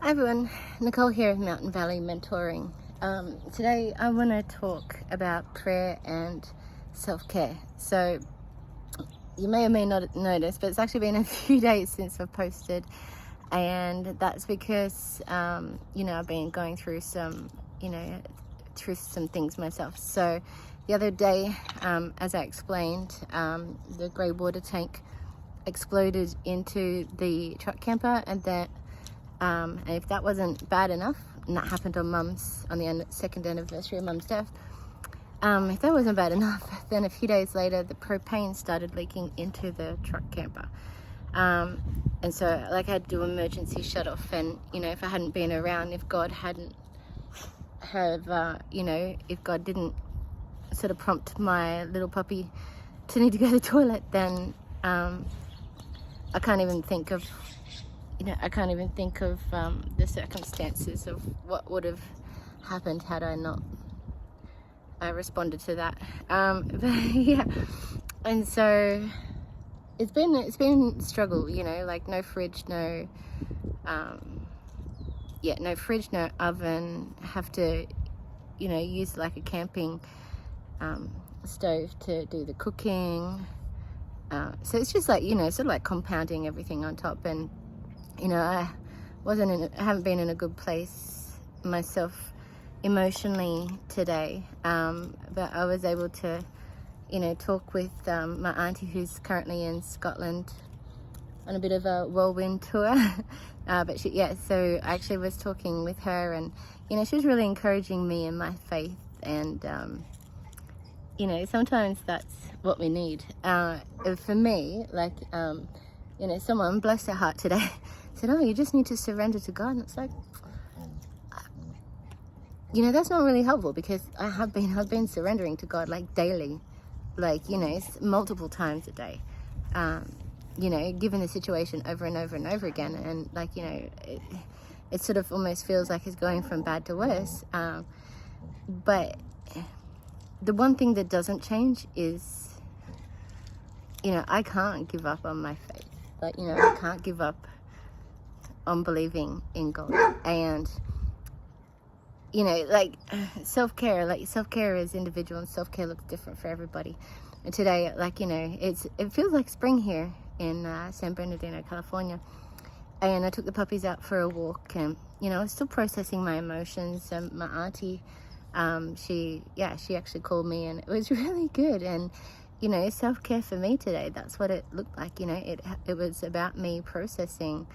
Hi everyone, Nicole here of Mountain Valley Mentoring. Today I want to talk about prayer and self-care. So you may or may not notice, but it's actually been a few days since I've posted, and that's because I've been going through some things myself. So the other day, as I explained, the grey water tank exploded into the truck camper, and and if that wasn't bad enough, and that happened on the second anniversary of Mum's death, if that wasn't bad enough, then a few days later, the propane started leaking into the truck camper. And so I had to do emergency shut off, and if I hadn't been around, if God hadn't if God didn't sort of prompt my little puppy to need to go to the toilet, then I can't even think of the circumstances of what would have happened had I not responded to that. But yeah, and so it's been a struggle, no fridge, no oven. Have to use like a camping stove to do the cooking. So it's just like sort of like compounding everything on top. And I haven't been in a good place myself emotionally today, but I was able to talk with my auntie, who's currently in Scotland on a bit of a whirlwind tour. So I actually was talking with her, and she was really encouraging me in my faith. And sometimes that's what we need. For me, someone, bless their heart today, said, "Oh, you just need to surrender to God." And it's like, that's not really helpful, because I've been surrendering to God like daily, multiple times a day, given the situation over and over and over again. And it sort of almost feels like it's going from bad to worse. But the one thing that doesn't change is, I can't give up on my faith. I can't give up on believing in God. And self-care is individual, and self-care looks different for everybody. And today, it feels like spring here in San Bernardino, California. And I took the puppies out for a walk, and I was still processing my emotions. And my auntie, she actually called me, and it was really good. And self-care for me today, that's what it looked like. It was about me processing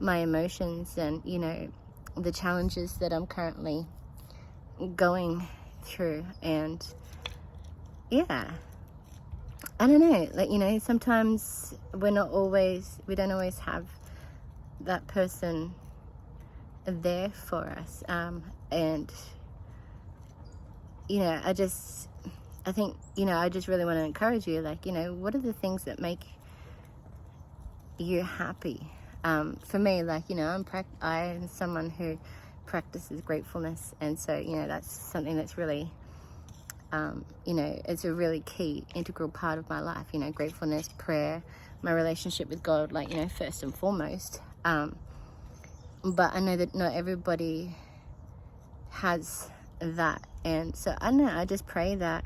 my emotions and the challenges that I'm currently going through. And I don't know, sometimes we don't always have that person there for us. And I think I just really want to encourage you, what are the things that make you happy? For me, I'm someone who practices gratefulness, and so that's something that's really it's a really key integral part of my life. Gratefulness, prayer, my relationship with God, first and foremost. But I know that not everybody has that, and so I don't know, I just pray that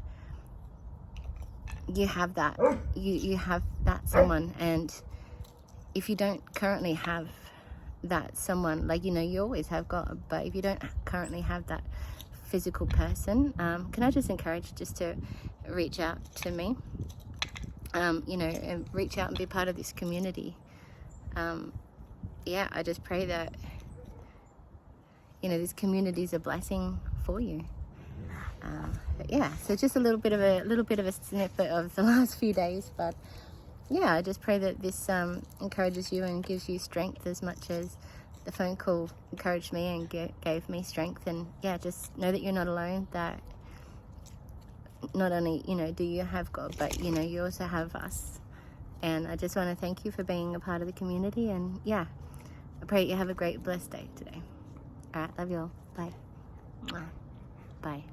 you have that, you have that someone. And if you don't currently have that someone, you always have God, but if you don't currently have that physical person, can I just encourage just to reach out to me, and reach out and be part of this community. I just pray that this community is a blessing for you. So just a little bit of a snippet of the last few days, but I just pray that this encourages you and gives you strength as much as the phone call encouraged me and gave me strength. And just know that you're not alone, that not only do you have God, but you also have us. And I just want to thank you for being a part of the community. And I pray you have a great, blessed day today. All right, love you all. Bye. Bye.